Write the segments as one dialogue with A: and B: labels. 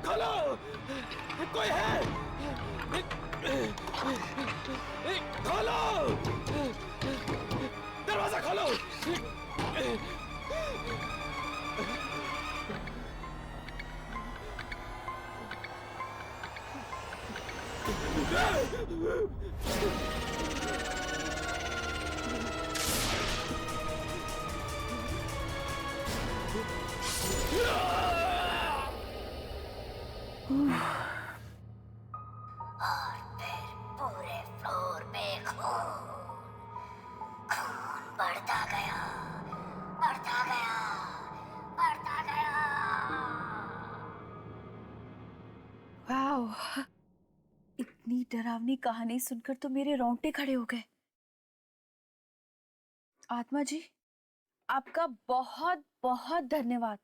A: खोलो, कोई है? खोलो, दरवाजा खोलो।
B: और फिर पूरे फ्लोर पे खून बढ़ता गया, बढ़ता गया, बढ़ता गया।
C: वाओ, इतनी डरावनी कहानी सुनकर तो मेरे रोंगटे खड़े हो गए। आत्मा जी, आपका बहुत बहुत धन्यवाद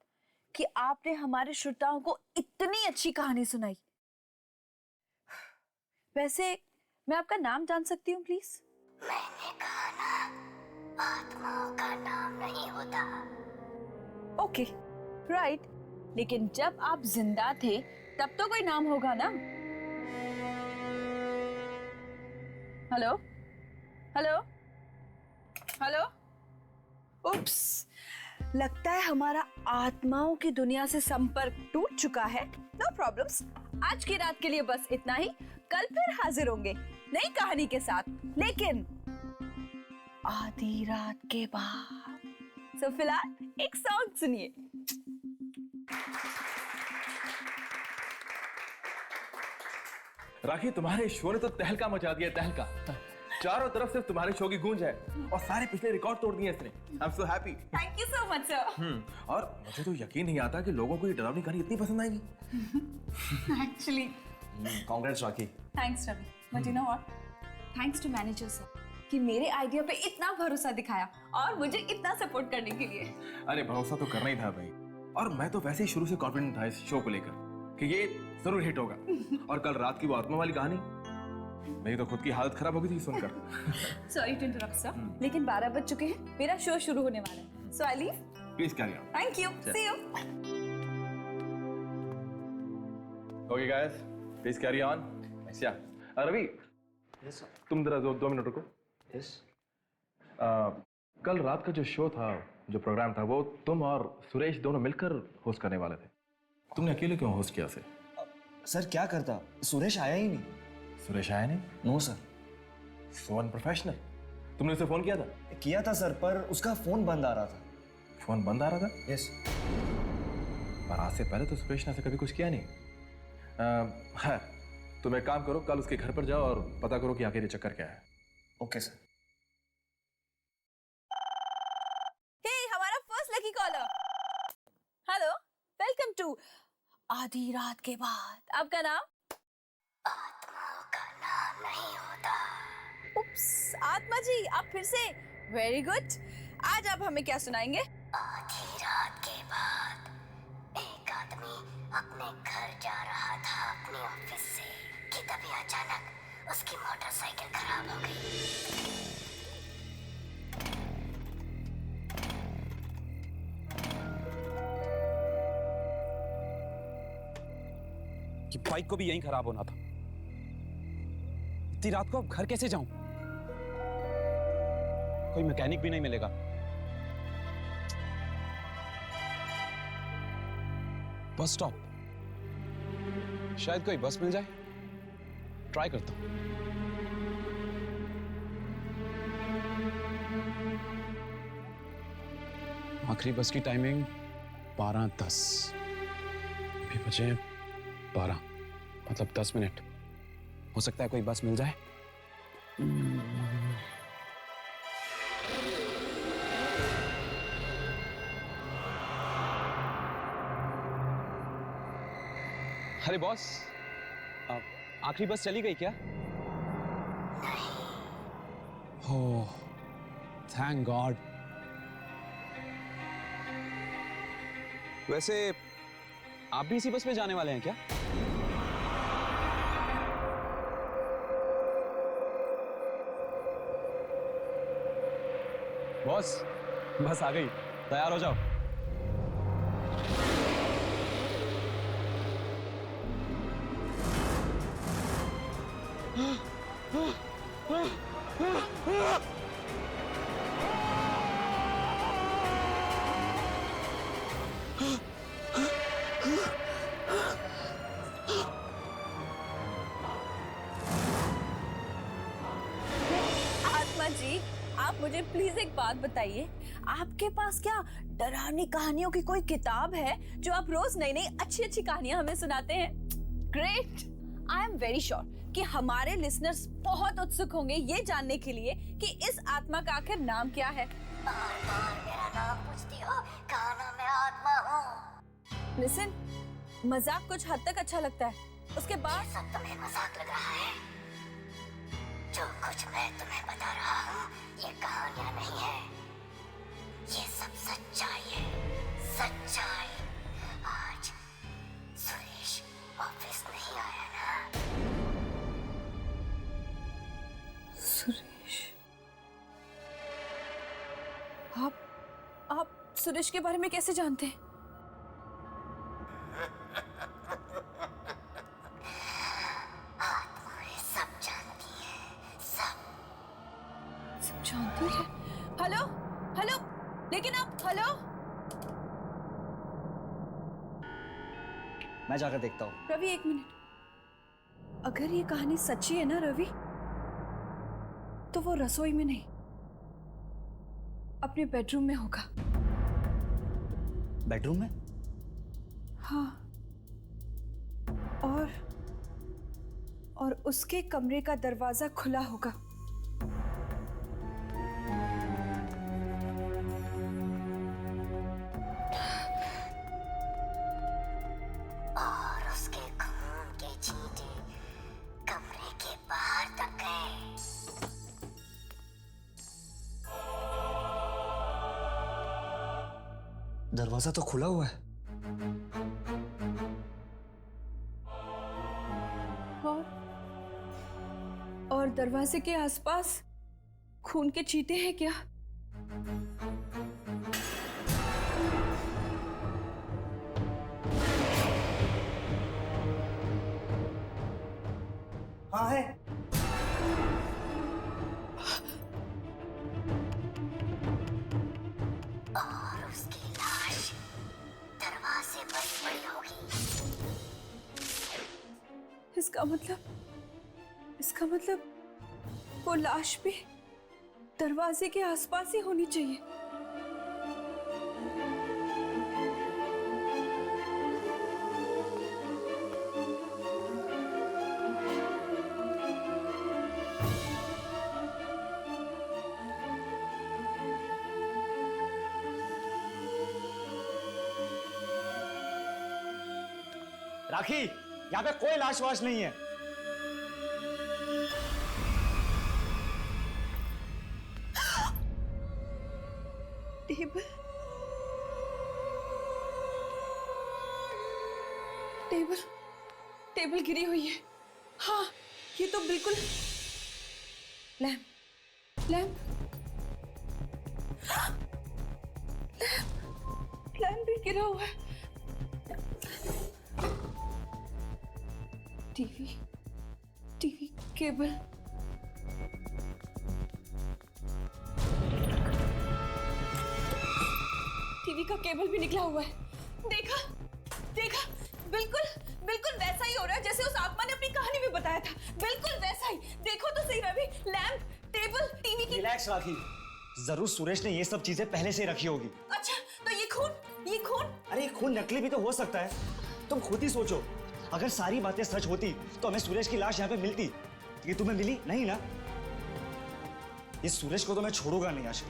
C: कि आपने हमारे श्रोताओं को इतनी अच्छी कहानी सुनाई। वैसे मैं आपका नाम जान सकती हूँ प्लीज?
B: मैंने कहा ना, आत्माओं का नाम नहीं होता।
C: Okay, right. लेकिन जब आप जिंदा थे तब तो कोई नाम होगा ना? Hello hello hello. उप्स, लगता है हमारा आत्माओं की दुनिया से संपर्क टूट चुका है। नो प्रॉब्लम्स, आज की रात के लिए बस इतना ही। कल फिर हाजिर होंगे नई कहानी के साथ, लेकिन आधी रात के बाद। सो फिलहाल एक सॉन्ग सुनिए।
A: राखी, तुम्हारे शो ने तो तहलका मचा दिया, तहलका। चारों तरफ सिर्फ तुम्हारे शो की गूंज है और सारे पिछले रिकॉर्ड तोड़ दिए इसने। I am so happy.
C: Thank you so much sir.
A: और मुझे तो यकीन नहीं आता कि लोगों को ये डरावनी कहानी इतनी पसंद आएगी।
C: Actually
A: congrats Rakhi.
C: Thanks Ravi, but you know what, thanks to manager sir कि मेरे आइडिया पे इतना भरोसा दिखाया और मुझे इतना सपोर्ट करने के लिए।
A: अरे भरोसा तो करना ही था भाई, और मैं तो वैसे ही शुरू से कॉन्फिडेंट था इस शो को लेकर कि ये जरूर हिट होगा। और कल रात की वो आत्मा वाली कहानी, मेरी तो खुद की हालत खराब हो गई थी सुनकर।
C: सॉरी टू इंटरप्ट सर, लेकिन 12 बज चुके हैं, मेरा शो शुरू होने वाला है। So I leave.
A: Please carry on.
C: Thank you, see you.
A: Okay guys, please carry on. अच्छा रवि,
D: यस सर।
A: तुम जरा 2 मिनट रुको।
D: यस।
A: कल रात का जो शो था, जो प्रोग्राम था, वो तुम और सुरेश दोनों मिलकर होस्ट करने वाले थे। तुमने अकेले क्यों होस्ट किया?
D: सर क्या करता, सुरेश आया ही नहीं।
A: सुरेश आया नहीं?
D: No sir.
A: So unprofessional. तुमने उसे फोन किया था?
D: किया था सर, पर उसका फोन बंद आ रहा था।
A: फोन बंद आ रहा था?
D: यस।
A: पर आज से पहले तो सुरेश ने ऐसे कभी कुछ किया नहीं। है, तुम एक काम करो, कल उसके घर पर जाओ और पता करो कि आखिर ये चक्कर क्या है।
D: Okay sir.
C: हे, हमारा first lucky caller. Hello, welcome to आधी रात के बाद। आपका नाम?
B: आत्माओं का नाम नहीं होता।
C: उप्स, आत्मा जी आप फिर से। Very good. आज आप हमें क्या सुनाएंगे?
B: आधी रात के बाद एक आदमी अपने घर जा रहा था अपने ऑफिस से कि तभी अचानक उसकी मोटरसाइकिल खराब हो गई।
E: कि बाइक को भी यहीं खराब होना था। इतनी रात को अब घर कैसे जाऊं? कोई मैकेनिक भी नहीं मिलेगा। बस स्टॉप, शायद कोई बस मिल जाए। ट्राई करता हूं। आखिरी बस की टाइमिंग 12:10। अभी बचे 12, मतलब 10 मिनट। हो सकता है कोई बस मिल जाए। अरे बॉस, आखिरी बस चली गई क्या? हो, थैंक गॉड। वैसे आप भी इसी बस में जाने वाले हैं क्या? बॉस, बस आ गई, तैयार हो जाओ।
C: आत्मा जी, आप मुझे प्लीज एक बात बताइए, आपके पास क्या डरावनी कहानियों की कोई किताब है जो आप रोज नई नई अच्छी अच्छी कहानियां हमें सुनाते हैं? Great. I am very sure कि हमारे लिसनर्स बहुत उत्सुक होंगे ये जानने के लिए कि इस आत्मा का आखिर नाम क्या है।
B: बार बार मेरा नाम पूछती हो, कहा ना मैं आत्मा हूँ।
C: लिसन, मजाक कुछ हद तक अच्छा लगता है, उसके बाद
B: ये सब तुम्हें मजाक लग रहा है? जो कुछ मैं तुम्हें बता रहा हूँ ये कहानियां नहीं है, ये सब सच्चाई है, सच्चाई। आज सुरेश ऑफिस नहीं आया ना?
C: सुरेश, आप सुरेश के बारे में कैसे जानते हैं?
B: आत्माएं सब जानती हैं, सब।
C: सब जानती है? हेलो हेलो, लेकिन आप हेलो।
D: मैं जाकर देखता हूँ।
C: रवि एक मिनट, अगर ये कहानी सच्ची है ना रवि, तो वो रसोई में नहीं, अपने बेडरूम में होगा।
D: बेडरूम में?
C: हाँ, और उसके कमरे का दरवाजा खुला होगा।
B: और उसके खून के छींटे कमरे के बाहर तक गए।
D: दरवाजा तो खुला हुआ है।
C: और दरवाजे के आसपास खून के चीटे हैं क्या?
D: हाँ है।
B: और उसकी लाश दरवाजे पर पड़ी होगी।
C: इसका मतलब वो लाश भी दरवाजे के आसपास ही होनी चाहिए।
D: राखी, यहाँ पे कोई लाश वाश नहीं है।
C: टेबल टेबल टेबल गिरी हुई है। हाँ, ये तो बिल्कुल लैंप लैंप लैंप भी गिरा हुआ है। टीवी केबल, टीवी का केबल भी निकला हुआ है। देखा बिल्कुल वैसा ही हो रहा है जैसे उस आत्मा ने अपनी कहानी में बताया था। बिल्कुल वैसा ही। देखो तो सही रवि, लैंप, टेबल, टीवी की।
D: रिलैक्स राखी, जरूर सुरेश ने ये सब चीजें पहले से रखी होगी।
C: अच्छा, तो ये खून?
D: अरे ये खून नकली भी तो हो सकता है। तुम खुद ही सोचो, अगर सारी बातें सच होती तो हमें सुरेश की लाश यहाँ पे मिलती। ये तुम्हें मिली नहीं ना? ये सुरेश को तो मैं छोड़ूंगा नहीं आज।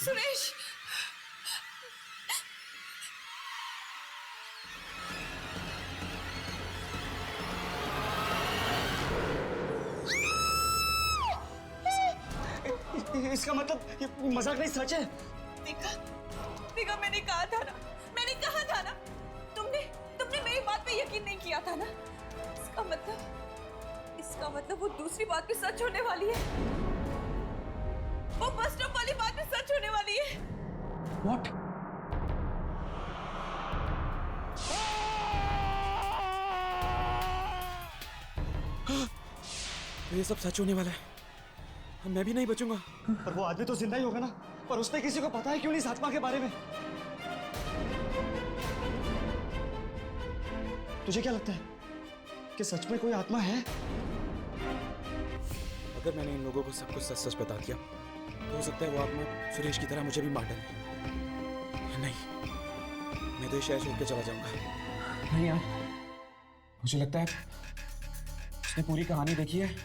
C: सुरेश
D: इसका मतलब ये मजाक नहीं, सच है।
C: देखा मैंने कहा था ना, मैंने कहा था ना, तुमने तुमने मेरी बात पे यकीन नहीं किया था ना। इसका मतलब वो दूसरी बात भी सच होने वाली है। वो बस स्टॉप वाली बात भी सच होने वाली है।
E: What? ये सब सच होने वाला है। मैं भी नहीं बचूंगा।
D: पर वो आदमी तो जिंदा ही होगा ना। पर उसने किसी को पता है क्यों नहीं इस आत्मा के बारे में? तुझे क्या लगता है कि सच में कोई आत्मा है?
E: अगर मैंने इन लोगों को सब कुछ सच सच बता दिया तो हो सकता है वो आत्मा सुरेश की तरह मुझे भी मार डाले। नहीं, मैं तो ये शहर छोड़ के चला जाऊंगा। नहीं यार, मुझे लगता है उसने पूरी कहानी देखी है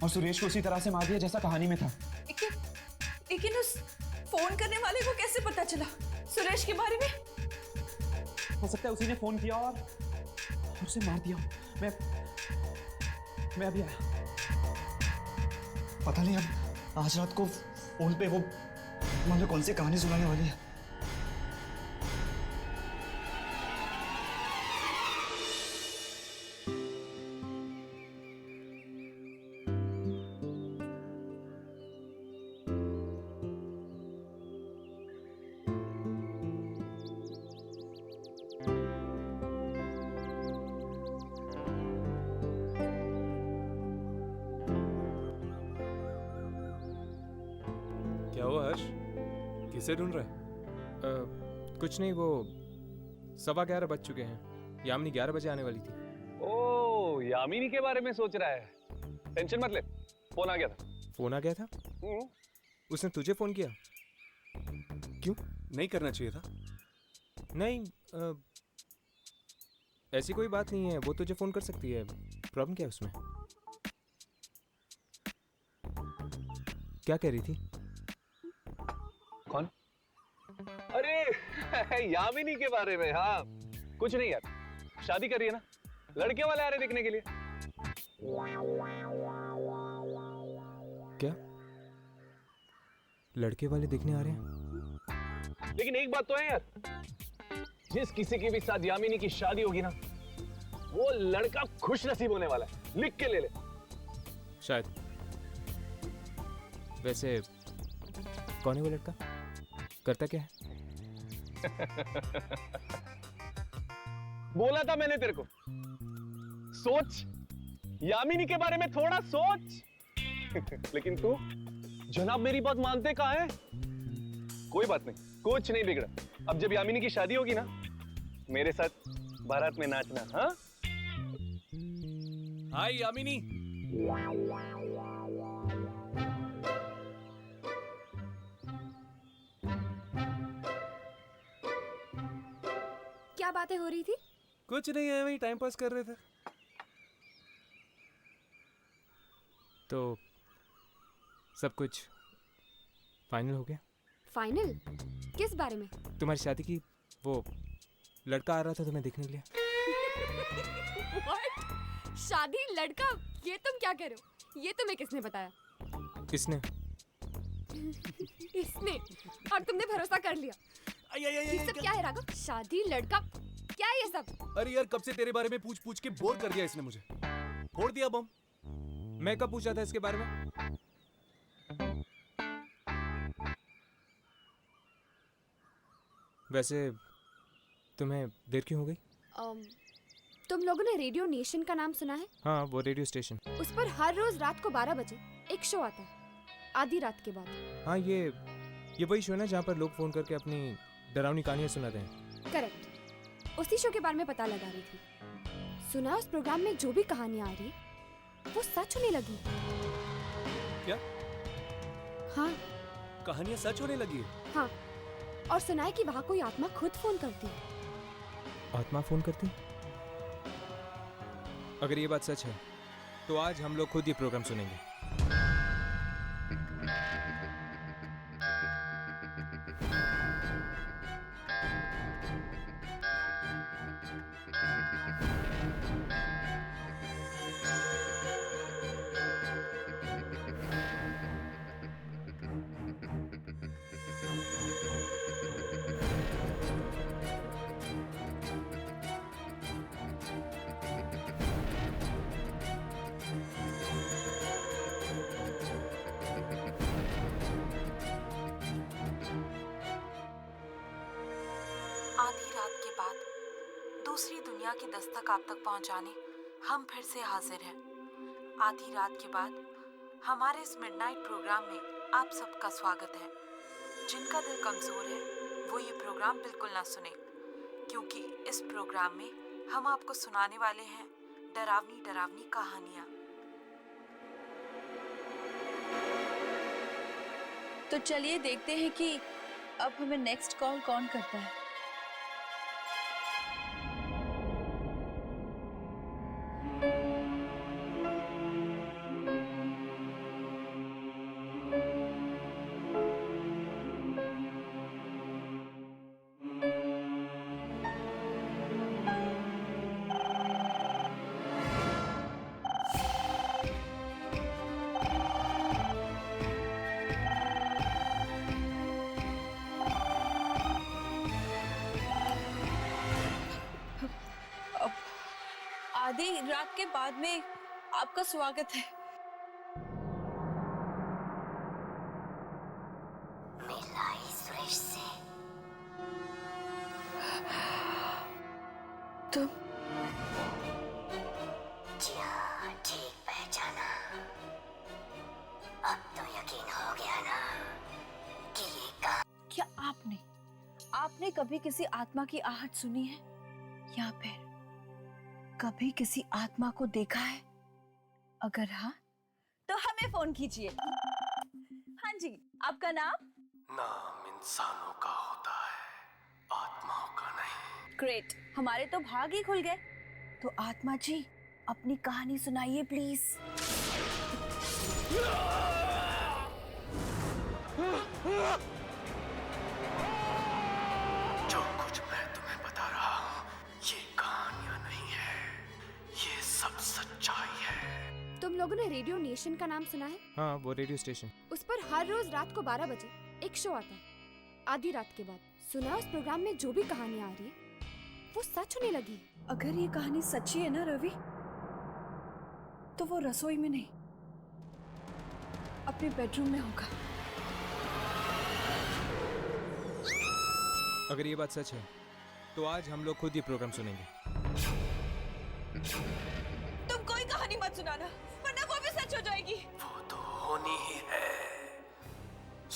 E: और सुरेश को उसी तरह से मार दिया जैसा कहानी में था।
C: लेकिन उस फोन करने वाले को कैसे पता चला सुरेश के बारे में?
E: हो सकता है उसी ने फोन किया और उसे मार दिया। मैं अभी आया।
D: पता नहीं अब आज रात को फोन पे वो मतलब कौन सी कहानी सुनाने वाली है।
F: क्या हुआ हर्ष? किसे ढूंढ रहा है? कुछ नहीं, वो 11:15 बज चुके हैं। यामिनी 11 बजे आने वाली थी।
G: ओ, यामिनी के बारे में सोच रहा है। टेंशन मत ले, फोन आ गया था।
F: फोन आ गया था? उसने तुझे फोन किया? क्यों?
E: नहीं करना चाहिए था।
F: नहीं, ऐसी कोई बात नहीं है, वो तुझे फोन कर सकती है। प्रॉब्लम क्या है उसमें? क्या कह रही थी?
G: कौन? अरे यामिनी के बारे में। हाँ, कुछ नहीं यार, शादी कर रही है ना, लड़के वाले आ रहे देखने के लिए।
F: क्या लड़के वाले देखने आ रहे हैं?
G: लेकिन एक बात तो है यार, जिस किसी के भी साथ यामिनी की शादी होगी ना, वो लड़का खुश नसीब होने वाला है। लिख के ले ले।
F: शायद। वैसे कौन है वो लड़का? करता क्या है?
G: बोला था मैंने तेरे को, सोच, यामिनी के बारे में थोड़ा सोच। लेकिन तू जनाब मेरी बात मानते कहाँ है? कोई बात नहीं, कुछ नहीं बिगड़ा। अब जब यामिनी की शादी होगी ना, मेरे साथ बारात में नाचना। हाँ,
F: हाय यामिनी।
H: क्या बातें हो रही थी?
F: कुछ नहीं है, वही टाइम पास कर रहे थे। तो सब कुछ फाइनल हो गया?
H: फाइनल? किस बारे में?
F: तुम्हारी शादी की वो लड़का आ रहा था तुम्हें देखने के लिए।
H: What? शादी लड़का? ये तुम क्या कह रहे हो? ये तुम्हें किसने बताया?
F: इसने।
H: इसने? और तुमने भरोसा कर लिया? ये सब क्या है राघव? शादी लड़का क्या है ये सब?
F: अरे यार, कब से तेरे बारे में पूछ पूछ के बोर कर दिया इसने मुझे। फोड़ दिया बम। मैं कब पूछा था इसके बारे में? वैसे तुम्हें देर क्यों हो गई?
H: तुम लोगों ने रेडियो नेशन का नाम सुना है?
F: हाँ, वो रेडियो स्टेशन।
H: उस पर हर रोज रात को 12 बजे एक शो आता है, आधी रात के बाद।
F: हाँ, ये वही शो है ना जहाँ पर लोग फोन करके अपनी डरावनी कहानियां सुनाते हैं।
H: करेक्ट। उसी शो के बारे में पता लगा रही थी। सुना उस प्रोग्राम में जो भी कहानियां आ रही वो सच होने लगी।
F: क्या?
H: हाँ,
F: कहानियां सच होने लगी?
H: हाँ, और सुना है कि वहाँ कोई आत्मा खुद फोन करती है।
F: आत्मा फोन करती? अगर ये बात सच है तो आज हम लोग खुद ये प्रोग्राम सुनेंगे।
I: दुनिया की दस्तक आप तक पहुंचाने हम फिर से हाजिर हैं। आधी रात के बाद हमारे इस मिडनाइट प्रोग्राम में आप सबका स्वागत है। जिनका दिल कमजोर है वो ये प्रोग्राम बिल्कुल ना सुने, क्योंकि इस प्रोग्राम में हम आपको सुनाने वाले हैं डरावनी डरावनी कहानियाँ।
C: तो चलिए देखते हैं कि अब हमें नेक्स्ट कॉल कौन करता है। आधी रात के बाद में आपका स्वागत है।
B: मिलाई सुरेश से।
C: तुम?
B: जी हाँ, ठीक पहचाना। अब तो यकीन हो गया ना कि ये
C: क्या आपने कभी किसी आत्मा की आहट सुनी है, या फिर कभी किसी आत्मा को देखा है? अगर हाँ तो हमें फोन कीजिए। हाँ जी, आपका नाम?
J: नाम इंसानों का होता है, आत्माओं का नहीं।
C: ग्रेट, हमारे तो भाग ही खुल गए। तो आत्मा जी, अपनी कहानी सुनाइए प्लीज।
J: जो कुछ मैं तुम्हें बता रहा हूँ ये कहानियां नहीं है, ये सब सच्चाई है।
H: तुम लोगों ने रेडियो नेशन का नाम सुना है?
F: हाँ, वो रेडियो स्टेशन।
H: उस पर हर रोज रात को 12 बजे एक शो आता है, आधी रात के बाद। सुना उस प्रोग्राम में जो भी कहानियां आ रही है वो सच होने लगी।
C: अगर ये कहानी सच्ची है ना रवि, तो वो रसोई में नहीं, अपने बेडरूम में होगा।
F: अगर ये बात सच है तो आज हम लोग खुद ये प्रोग्राम सुनेंगे।
C: तुम कोई कहानी मत सुनाना, वरना वो भी सच हो जाएगी।
J: वो तो होनी ही है।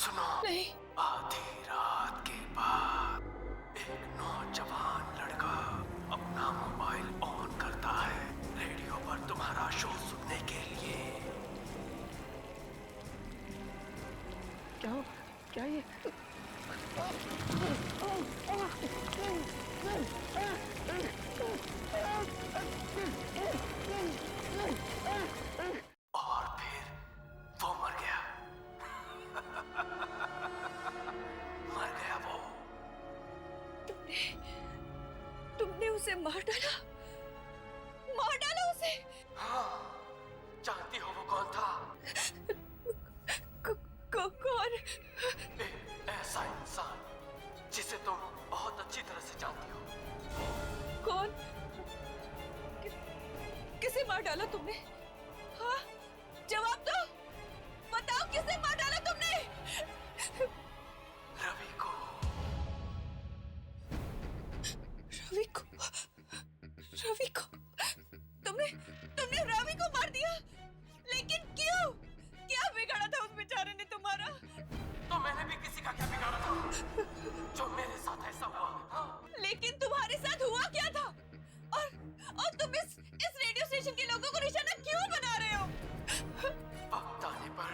J: सुनो,
C: नहीं।
J: आधी रात के बाद एक नौजवान लड़का अपना मोबाइल ऑन करता है रेडियो पर तुम्हारा शो सुनने के लिए।
C: क्या ये?
J: और फिर वो मर गया। मर गया वो।
C: तुमने उसे मार डाला? मार डाला उसे?
J: हाँ, जानती हो वो कौन था?
C: कौन?
J: एक ऐसा इंसान जिसे तुम बहुत अच्छी तरह से जानती हो।
C: कौन? किसे मार डाला तुमने? हाँ, जवाब दो। बताओ, किसे मार डाला तुमने?
J: रवि को।
C: रवि को? रवि को? तुमने रवि को मार दिया? लेकिन क्यों? क्या बिगाड़ा था उस बेचारे ने तुम्हारा?
J: तो मैंने भी किसी का क्या बिगाड़ा था जो मेरे साथ ऐसा हुआ? हाँ?
C: लेकिन तुम्हारे साथ हुआ क्या था? और तुम इस रेडियो स्टेशन के लोगों को निशाना क्यों बना रहे हो?
J: वक्त आने पर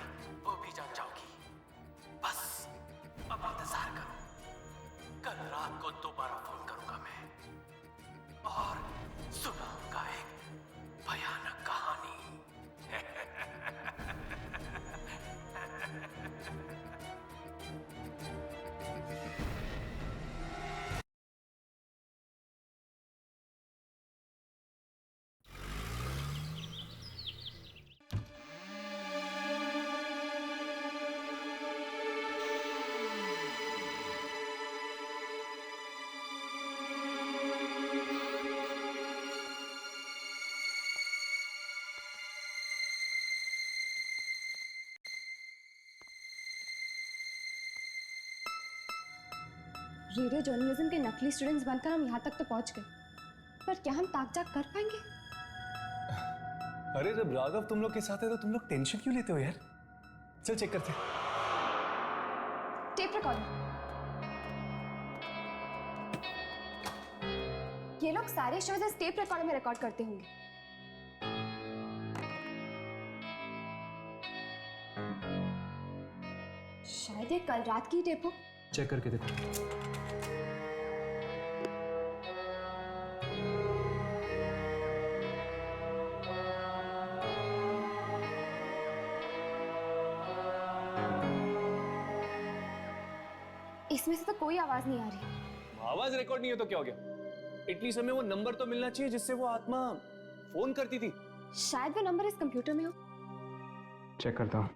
J: वो भी जान जाओगी। बस अब इंतजार करो, कल रात को दोबारा फोन करूंगा मैं और सुनाऊंगा एक भयानक कहानी।
H: रेडियो जर्नलिज्म के नकली स्टूडेंट्स बनकर हम यहाँ तक तो पहुँच गए, पर क्या हम ताक झाक कर पाएंगे?
G: अरे जब राघव तुम लोग के साथ है तो तुम लोग टेंशन क्यों लेते हो यार? चल चेक करते हैं।
H: Tape recorder. ये लोग सारे शोज इस टेप रिकॉर्डर में रिकॉर्ड करते होंगे। शायद ये कल रात की टेप हो।
F: चेक करके देखो।
H: इसमें से तो कोई आवाज नहीं आ रही।
G: आवाज रिकॉर्ड नहीं है तो क्या हो गया? एटलीस्ट हमें वो नंबर तो मिलना चाहिए जिससे वो आत्मा फोन करती थी।
H: शायद वो नंबर इस कंप्यूटर में हो।
F: चेक करता हूँ।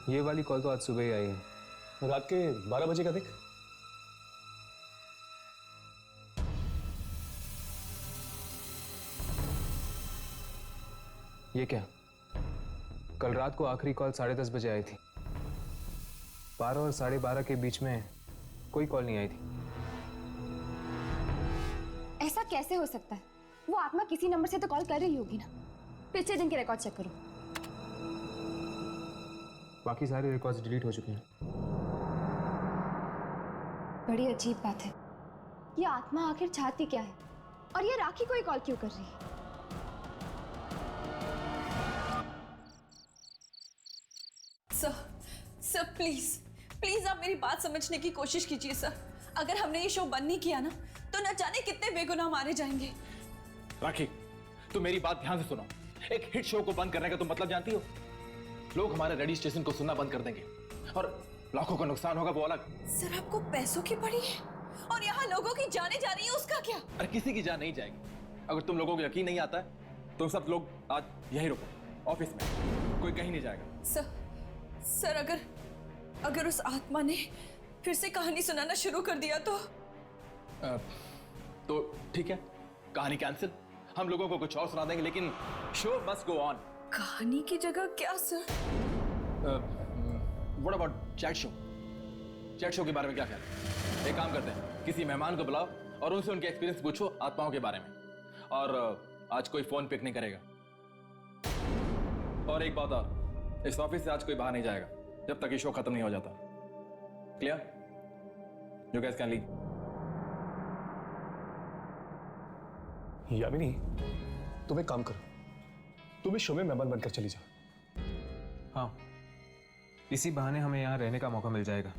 F: ये वाली कॉल तो आज सुबह ही आई है।
G: रात के 12 बजे का देख।
F: ये क्या? कल रात को आखिरी कॉल 10:30 बजे आई थी। 12 और 12:30 के बीच में कोई कॉल नहीं आई थी।
H: ऐसा कैसे हो सकता है? वो आत्मा किसी नंबर से तो कॉल कर रही होगी ना। पिछले दिन के रिकॉर्ड चेक करो।
F: बाकी सारे रिकॉर्ड्स डिलीट हो चुके हैं।
H: बड़ी अजीब बात है। ये आत्मा आखिर चाहती क्या है? और ये राखी को ही कॉल क्यों कर रही है?
C: सर प्लीज प्लीज आप मेरी बात समझने की कोशिश कीजिए सर। अगर हमने ये शो बंद नहीं किया ना तो न जाने कितने बेगुनाह मारे जाएंगे।
A: राखी, तुम मेरी बात ध्यान से सुनो। एक हिट शो को बंद करने का तुम मतलब जानती हो? लोग हमारे रेडियो स्टेशन को सुनना बंद कर देंगे और लाखों का नुकसान होगा, वो अलग।
C: सर आपको पैसों की पड़ी है और यहाँ लोगों की जाने जा रही है, उसका क्या?
A: अरे किसी की जान नहीं जाएगी। अगर तुम लोगों को यकीन नहीं आता है तो सब लोग आज यहीं रुको, ऑफिस में। कोई कहीं नहीं जाएगा।
C: सर अगर उस आत्मा ने फिर से कहानी सुनाना शुरू कर दिया
A: तो ठीक है, कहानी कैंसिल। हम लोगों को कुछ और सुना देंगे, लेकिन शो मस्ट गो ऑन।
C: कहानी की जगह क्या sir?
A: What about chat show? Chat show के बारे में क्या ख्याल है? एक काम करते हैं, किसी मेहमान को बुलाओ और उनसे उनके एक्सपीरियंस पूछो आत्माओं के बारे में। और आज कोई फोन पिक नहीं करेगा। और एक बात और, इस ऑफिस से आज कोई बाहर नहीं जाएगा जब तक ये शो खत्म नहीं हो जाता। Clear? You guys can leave.
G: Yamini, तुम एक काम करो, तुम इस शो में मेहमान बनकर चली जाओ।
F: हाँ, इसी बहाने हमें यहाँ रहने का मौका मिल जाएगा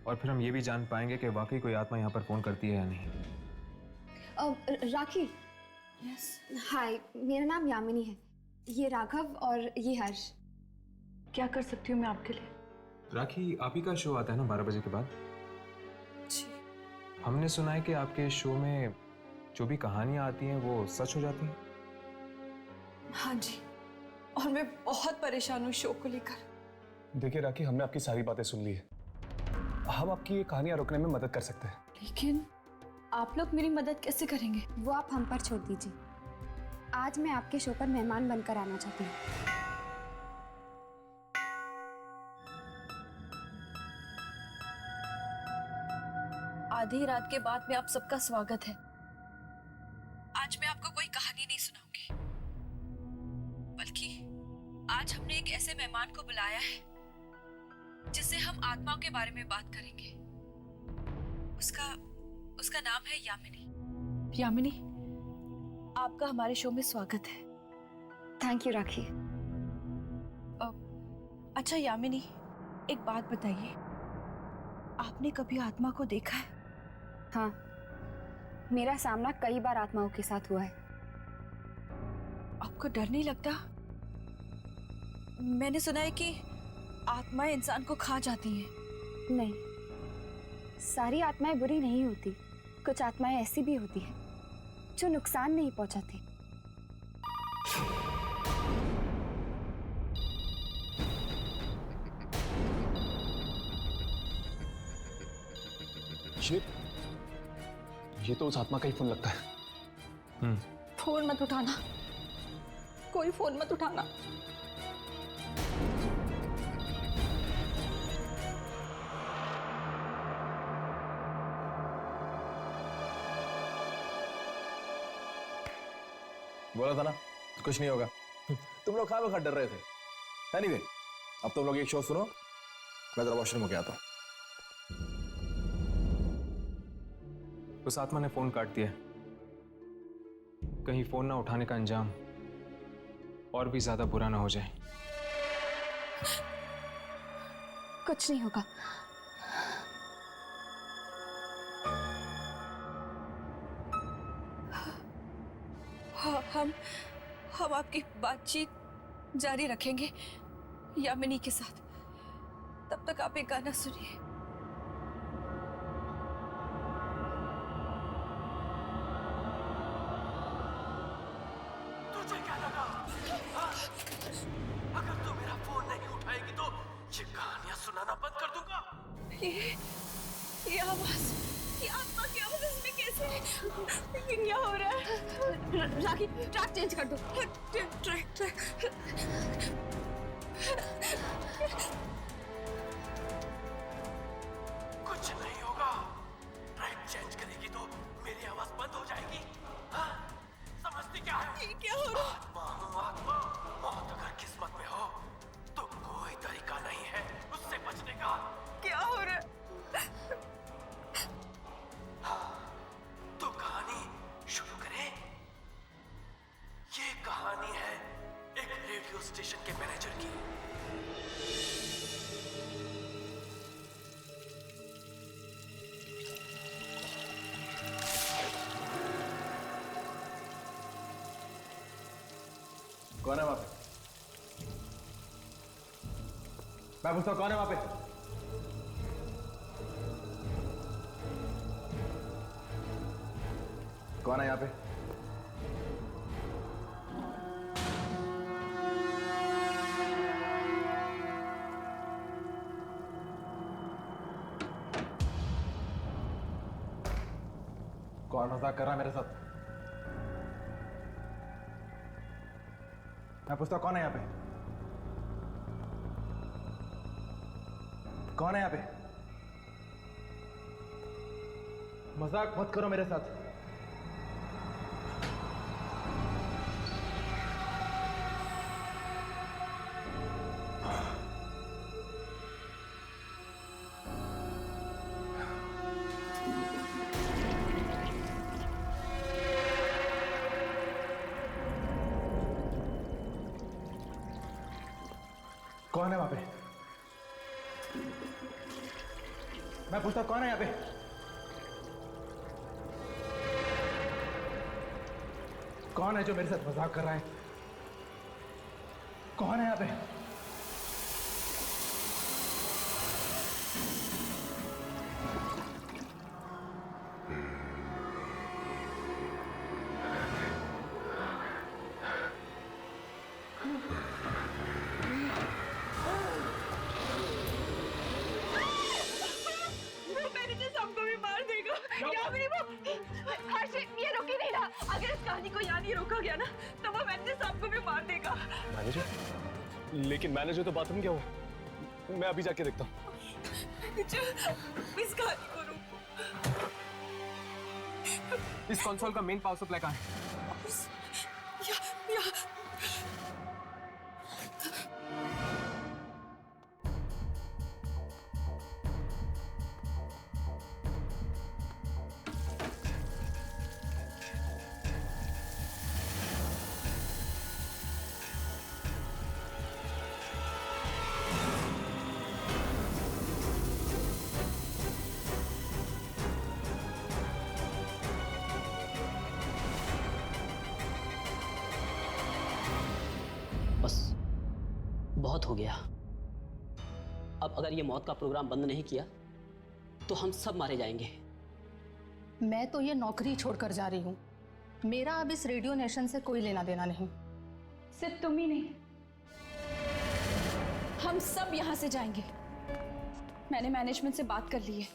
F: और फिर हम ये भी जान पाएंगे कि वाकई कोई आत्मा यहाँ पर फोन करती है या नहीं।
H: राखी।
C: यस।
H: हाय, मेरा नाम यामिनी है। ये राघव और ये हर्ष।
C: क्या कर सकती हूँ मैं आपके लिए?
F: राखी, आप ही का शो आता है ना 12 बजे के बाद?
C: जी।
F: हमने सुना है कि आपके शो में जो भी कहानियां आती हैं वो सच हो जाती हैं।
C: हाँ जी, और मैं बहुत परेशान हूँ शो को लेकर।
G: देखिए राखी, हमने आपकी सारी बातें सुन ली है। हम आपकी ये कहानियां रोकने में मदद कर सकते हैं।
C: लेकिन आप लोग मेरी मदद कैसे करेंगे?
H: वो आप हम पर छोड़ दीजिए। आज मैं आपके शो पर मेहमान बनकर आना चाहती हूँ।
C: आधी रात के बाद में आप सबका स्वागत है। आज मैं आपको कोई कहानी नहीं सुनाऊंगी, बल्कि आज हमने एक ऐसे मेहमान को बुलाया है जिससे हम आत्माओं के बारे में बात करेंगे। उसका नाम है यामिनी। यामिनी, आपका हमारे शो में स्वागत है।
H: थैंक यू राखी।
C: अच्छा यामिनी, एक बात बताइए, आपने कभी आत्मा को देखा है?
H: हाँ, मेरा सामना कई बार आत्माओं के साथ हुआ है।
C: आपको डर नहीं लगता? मैंने सुना है कि आत्माएं इंसान को खा जाती हैं।
H: नहीं, सारी आत्माएं बुरी नहीं होती। कुछ आत्माएं ऐसी भी होती हैं जो नुकसान नहीं पहुंचाती।
G: ये तो उस आत्मा का ही फोन लगता है।
C: फोन मत उठाना, कोई फोन मत उठाना।
A: बोला था ना कुछ नहीं होगा। तुम लोग खा डर रहे थे। एनीवे, अब तुम लोग एक शो सुनो, मैं जरा वॉशरूम होके आता हूँ।
F: उस आत्मा ने फोन काट दिया। कहीं फोन ना उठाने का अंजाम और भी ज्यादा बुरा ना हो जाए।
H: कुछ नहीं होगा।
C: हम आपकी बातचीत जारी रखेंगे यामिनी के साथ। तब तक आप एक गाना सुनिए।
J: तुझे क्या लगा? हाँ? अगर तू मेरा फोन नहीं उठाएगी तो ये कहानियां सुनाना बंद कर दूंगा।
C: ये आवाज, ये आत्मा की आवाज इसमें कैसे है? ये क्या हो रहा है?
H: राखी, ट्रैक चेंज कर दो।
C: ट्रैक
J: कुछ नहीं होगा। ट्रैक चेंज करेगी तो मेरी आवाज बंद हो जाएगी। हाँ? समझती क्या है?
C: ये क्या हो रहा है?
J: आत्मा हूँ आत्मा। मौत अगर किस्मत में हो तो कोई तरीका नहीं है उससे बचने का।
C: क्या हो रहा है?
J: तो कहानी शुरू करें। ये कहानी है एक रेडियो स्टेशन के मैनेजर की।
A: कौन है वहां पे? मैं पूछता हूं, कौन है वहां पे? कौन है यहाँ पे? कौन मजाक कर रहा है मेरे साथ? मैं पूछता हूं, कौन है यहाँ पे? कौन है यहाँ पे? मजाक मत करो मेरे साथ। कौन है वहां पे? मैं पूछता हूं, कौन है यहाँ पे? कौन है जो मेरे साथ मजाक कर रहा है? कौन है यहाँ पे?
C: अगर इस कहानी को यहाँ नहीं रोका गया ना तो वो मैनेजर साहब को भी मार देगा।
G: मैनेजर? लेकिन मैनेजर तो बाथरूम क्या हुआ? मैं अभी जाके देखता हूँ।
C: इस कहानी को रोको।
F: इस कंसोल का मेन पावर सप्लाई कहाँ है?
K: बस बहुत हो गया। अब अगर ये मौत का प्रोग्राम बंद नहीं किया तो हम सब मारे जाएंगे।
L: मैं तो ये नौकरी छोड़कर जा रही हूँ। मेरा अब इस रेडियो नेशन से कोई लेना देना नहीं।
C: सिर्फ तुम ही नहीं, हम सब यहाँ से जाएंगे। मैंने मैनेजमेंट से बात कर ली है,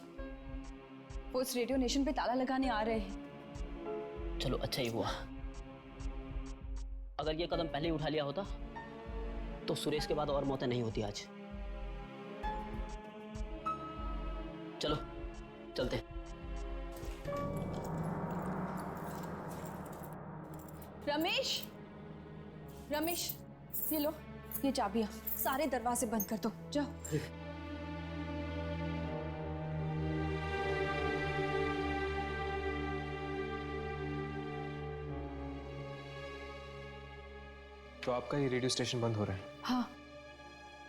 C: वो इस रेडियो नेशन पे ताला लगाने आ रहे हैं।
K: चलो अच्छा ही हुआ। अगर ये कदम पहले ही उठा लिया होता तो सुरेश के बाद और मौतें नहीं होती आज। चलो चलते।
C: रमेश, रमेश, ये लो, ये चाबियां, सारे दरवाजे बंद कर दो, जाओ।
F: तो आपका ये रेडियो स्टेशन बंद हो रहा है?
C: हाँ,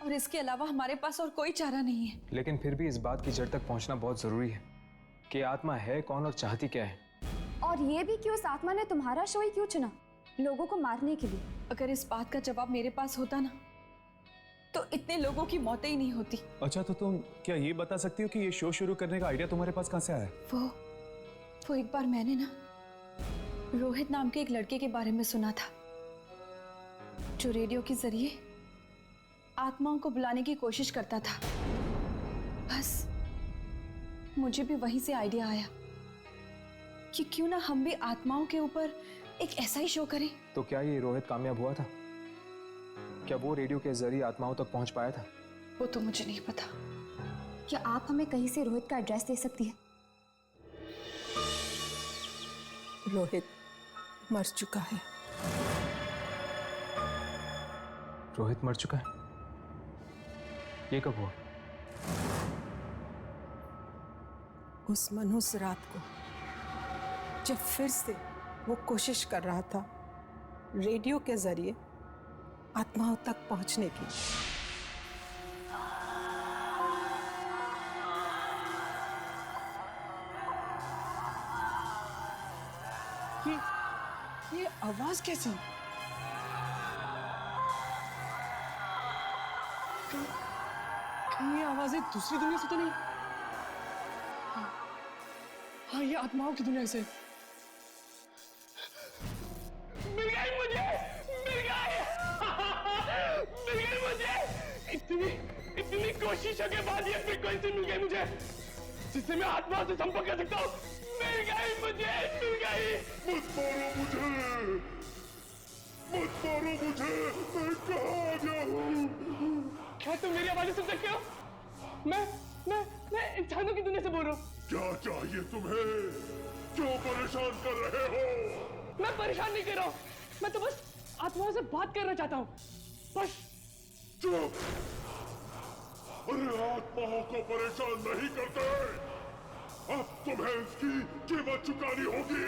C: और इसके अलावा हमारे पास और कोई चारा नहीं है।
F: लेकिन फिर भी इस बात की जड़ तक पहुंचना बहुत जरूरी है कि आत्मा है कौन और चाहती क्या है।
H: और ये भी कि उस आत्मा ने तुम्हारा शो ही क्यों चुना, लोगों को मारने के लिए?
C: अगर इस बात का जवाब मेरे पास होता ना, तो इतने लोगों की मौतें ही नहीं होती।
G: अच्छा, तो तुम क्या ये बता सकती हो कि ये शो शुरू करने का आइडिया तुम्हारे पास कहाँ से आया?
C: वो एक बार मैंने ना रोहित नाम के एक लड़के के बारे में सुना था, जो रेडियो के जरिए आत्माओं को बुलाने की कोशिश करता था। बस मुझे भी वहीं से आइडिया आया कि क्यों ना हम भी आत्माओं के ऊपर एक ऐसा ही शो करें।
F: तो क्या ये रोहित कामयाब हुआ था? क्या वो रेडियो के जरिए आत्माओं तक पहुंच पाया था?
C: वो तो मुझे नहीं पता।
H: क्या आप हमें कहीं से रोहित का एड्रेस दे सकती है?
I: रोहित मर चुका है।
F: रोहित मर चुका है? ये कब हुआ?
I: उस मनहूस रात को, जब फिर से वो कोशिश कर रहा था रेडियो के जरिए आत्माओं तक पहुंचने की। ये आवाज कैसी? कहीं ये आवाजें दूसरी दुनिया से तो नहीं? हाँ, ये आत्माओं की दुनिया से। मिल गई मुझे, मिल गई, मिल गई मुझे। इतनी कोशिशों के बाद ये फ्रीक्वेंसी मिल गई मुझे, जिससे मैं आत्मा से संपर्क कर सकता हूँ। मिल गई मुझे, मिल गई।
M: मत मारो मुझे, मत मारो मुझे, मैं कहाँ गया हूँ?
I: क्या तुम मेरी आवाज़ें सुन सकते हो? मैं इंसानों की दुनिया से बोल रहा हूँ।
M: क्या चाहिए तुम्हें? क्यों परेशान कर रहे हो?
I: मैं परेशान नहीं कर रहा हूँ, मैं तो बस आत्माओं से बात करना चाहता हूँ, बस।
M: चुप! अरे आत्माओं को परेशान नहीं करते, अब तुम्हें इसकी कीमत चुकानी होगी।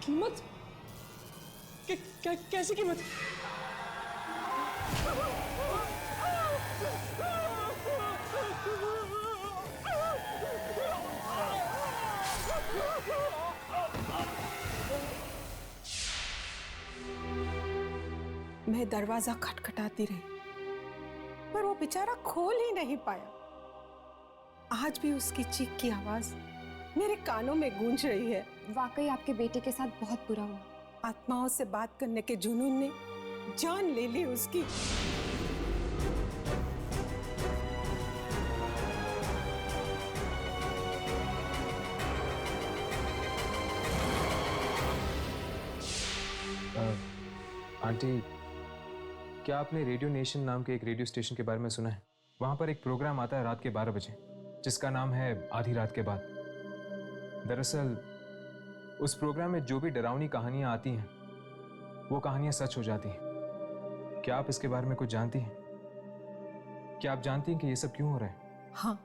I: कीमत? कैसी कीमत? मैं दरवाजा खटखटाती रही, पर वो बेचारा खोल ही नहीं पाया। आज भी उसकी चीख की आवाज मेरे कानों में गूंज रही है।
H: वाकई आपके बेटे के साथ बहुत बुरा हुआ।
I: आत्माओं से बात करने के जुनून ने जान ले ली उसकी।
F: आंटी, क्या आपने रेडियो नेशन नाम के एक रेडियो स्टेशन के बारे में सुना है? वहां पर एक प्रोग्राम आता है रात के 12 बजे, जिसका नाम है आधी रात के बाद। दरअसल उस प्रोग्राम में जो भी डरावनी कहानियां आती हैं, वो कहानियां सच हो जाती हैं। क्या आप इसके बारे में कुछ जानती हैं? क्या आप जानती हैं कि ये सब क्यों हो रहा है?
I: हाँ,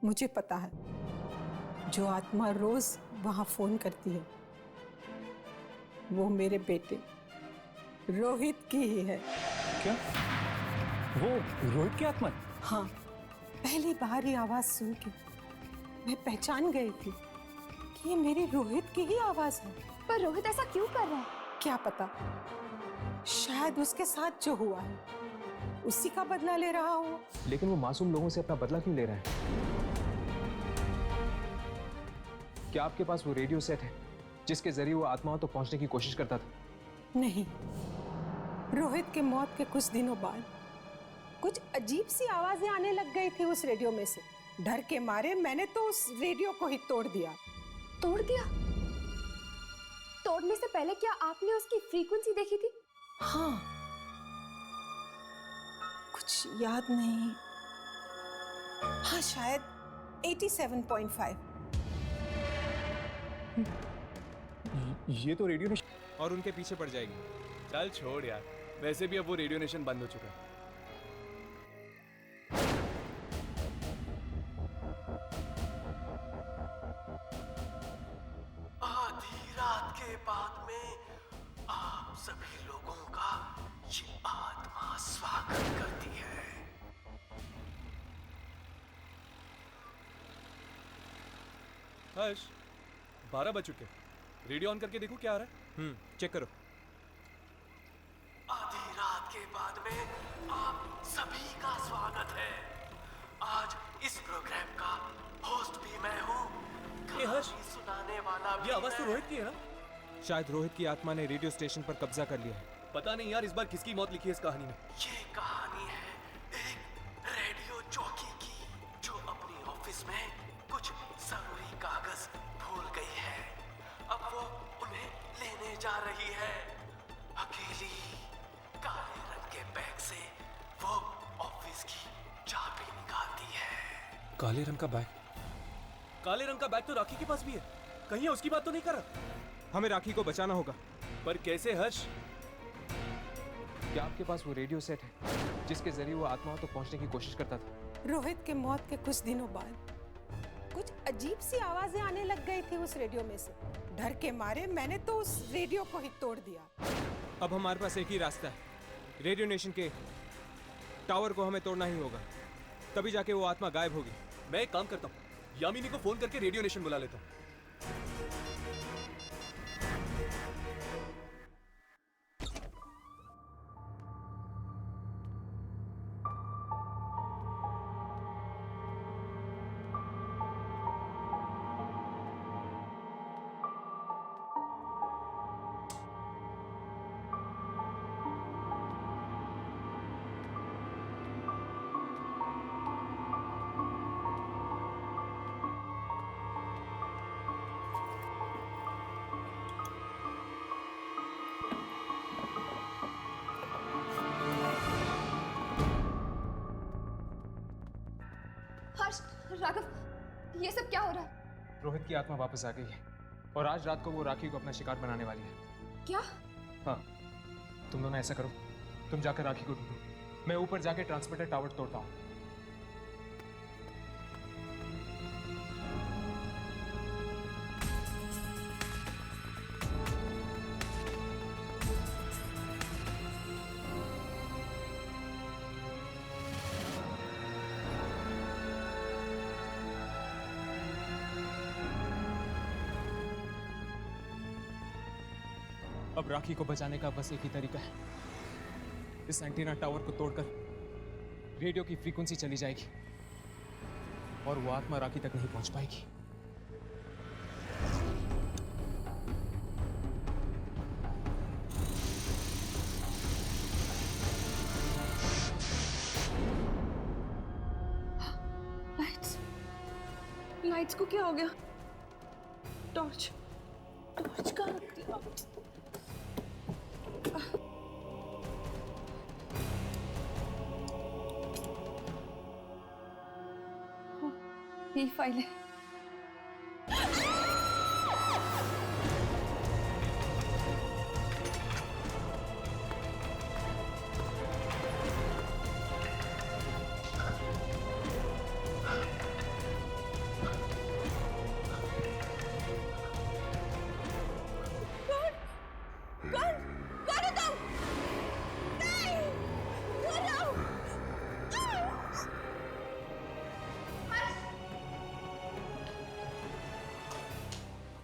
I: मुझे पता है। जो आत्मा रोज वहां फोन करती है, वो मेरे बेटे रोहित की ही है।
G: क्या? वो रोहित की आत्मा?
I: हाँ, पहली बार ये आवाज सुन के मैं पहचान गई थी कि ये मेरी रोहित की ही आवाज है।
H: पर रोहित ऐसा क्यों कर रहा है?
I: क्या पता, शायद उसके साथ जो हुआ है उसी का बदला ले रहा हो।
F: लेकिन वो मासूम लोगों से अपना बदला क्यों ले रहा है? क्या आपके पास वो रेडियो सेट है जिसके जरिए वो आत्माओं तक पहुंचने की कोशिश करता था?
I: नहीं, रोहित के मौत के कुछ दिनों बाद कुछ अजीब सी आवाजें आने लग गई थी उस रेडियो में से। डर के मारे मैंने तो उस रेडियो को ही तोड़ दिया।
H: तोड़ दिया? तोड़ने से पहले क्या आपने उसकी फ्रीक्वेंसी देखी थी?
I: हाँ, कुछ याद नहीं। हाँ, शायद 87.5।
A: ये तो रेडियो नेशन
F: और उनके पीछे पड़ जाएगी।
G: चल छोड़ यार, वैसे भी अब वो रेडियो नेशन बंद हो चुका है।
J: आधी रात के बाद में आप सभी लोगों का ये आत्मा स्वागत करती है।
G: हर्ष, 12 बज चुके। रेडियो ऑन करके देखो क्या आ रहा है।
F: चेक करो।
J: आधी रात के बाद में आप सभी का स्वागत है। आज इस प्रोग्राम का होस्ट भी मैं हूँ, कहानी सुनाने वाला भी
G: ये आवाज तो
J: मैं।
G: रोहित की है ना?
F: शायद रोहित की आत्मा ने रेडियो स्टेशन पर कब्जा कर लिया है।
G: पता नहीं यार, इस बार किसकी मौत लिखी है इस कहानी में।
J: ये कहानी है एक रेडियो जॉकी की, जो अपनी ऑफिस में कुछ जरूरी कागज भूल गई है। अब वो उन्हें लेने जा रही है। अकेली काले रंग के बैग से वो ऑफिस की चाबी निकालती है।
G: काले रंग का बैग? काले रंग का बैग तो राखी के पास भी है। कहीं है उसकी बात तो नहीं कर रहा?
F: हमें राखी को बचाना होगा।
G: पर कैसे हर्ष?
F: क्या आपके पास वो रेडियो सेट है जिसके जरिए वो आत्माओं तक पहुंचने की कोशिश करता था?
N: रोहित के मौत के कुछ दिनों बाद कुछ अजीब सी आवाजें आने लग गई थी उस रेडियो में से। डर के मारे मैंने तो उस रेडियो को ही तोड़ दिया।
F: अब हमारे पास एक ही रास्ता है। रेडियो नेशन के टावर को हमें तोड़ना ही होगा, तभी जाके वो आत्मा गायब होगी।
G: मैं एक काम करता हूँ, यामिनी को फोन करके रेडियो नेशन बुला लेता हूँ।
H: हर्ष, राघव, ये सब क्या हो रहा है?
F: रोहित की आत्मा वापस आ गई है और आज रात को वो राखी को अपना शिकार बनाने वाली है।
H: क्या?
F: हाँ, तुम दोनों ऐसा करो, तुम जाकर राखी को ढूंढो, मैं ऊपर जाके ट्रांसमिटर टावर तोड़ता हूँ। अब राखी को बचाने का बस एक ही तरीका है, इस एंटीना टावर को तोड़कर रेडियो की फ्रीक्वेंसी चली जाएगी और वो आत्मा राखी तक नहीं पहुंच पाएगी।
C: लाइट्स को क्या हो गया? टॉर्च कहाँ रख दिया? ये फाइल है।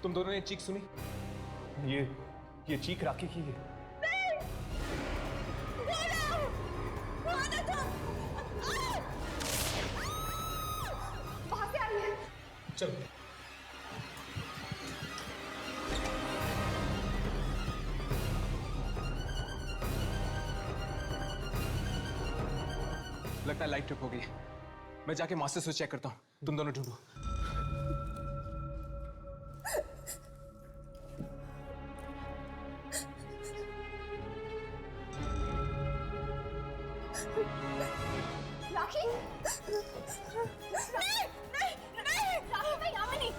F: तुम दोनों ने चीख सुनी?
A: ये चीख राखी की है।
H: वहां से आई है।
F: चलो। लगता है लाइट ट्रिप हो गई है। मैं जाके मास्टर स्विच चेक करता हूँ, तुम दोनों ढूंढो।
H: राखी? नहीं, राखी मैं यामिनी।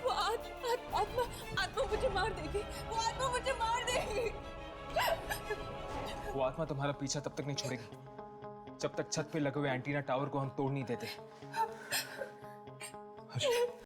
C: वो आत्मा मुझे मार देगी। वो आत्मा मुझे मार देगी।
F: वो आत्मा तुम्हारा पीछा तब तक नहीं छोड़ेगी जब तक छत पे लगे हुए एंटीना टावर को हम तोड़ नहीं देते।